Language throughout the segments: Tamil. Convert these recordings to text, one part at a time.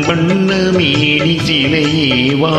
வண்ண மேனி சிலையேவா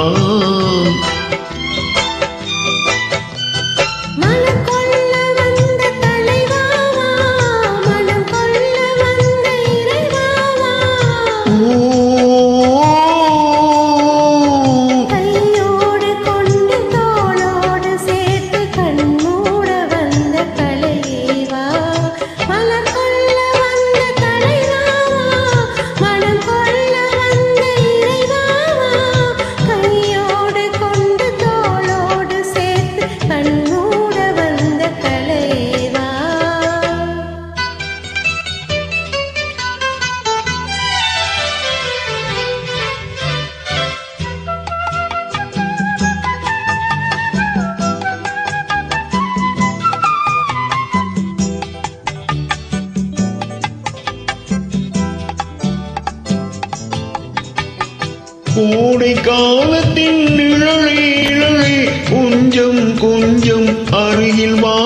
கோடை காலத்தின் நிழலே நிழலே கொஞ்சம் கொஞ்சம் அருகில் வா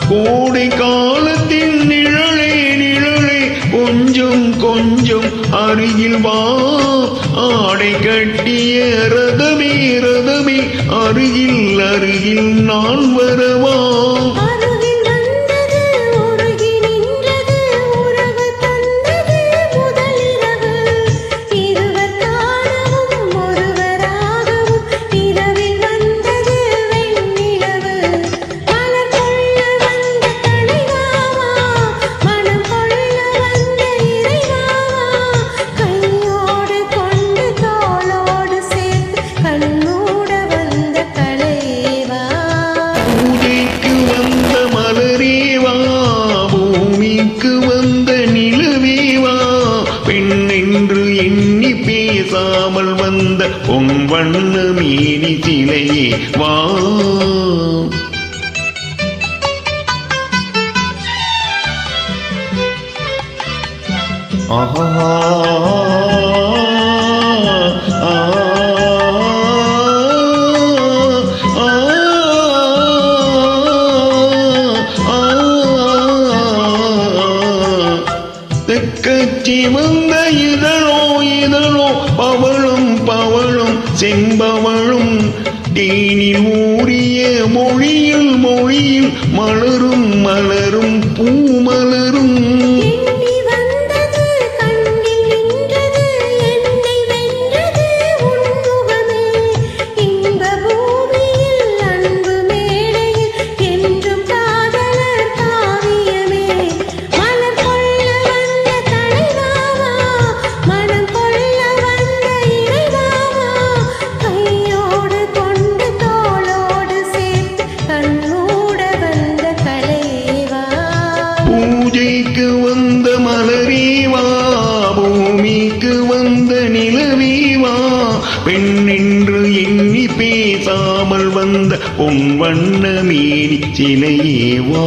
கோடை காலத்தின் நிழலே நிழலே கொஞ்சம் கொஞ்சம் அருகில் வா ஆடை கட்டிய ரதமே ரதமே அருகில் அருகில் நான் வரவா எண்ணி பேசாமல் வந்த பொன் வண்ண மேனி சிலையே வா ஆஹா தெக்கச்சி வந்த இதழோ இதழோ பவளும் பவளும் செம்பவளும் தேனில் ஊறிய மொழியில் மொழியில் மலரும் மலரும் பூமலரும் பூஜைக்கு வந்த மலரேவா பூமிக்கு வந்த நிலவேவா பெண் என்று எண்ணி பேசாமல் வந்த பொன் வண்ண மேனி சிலையேவா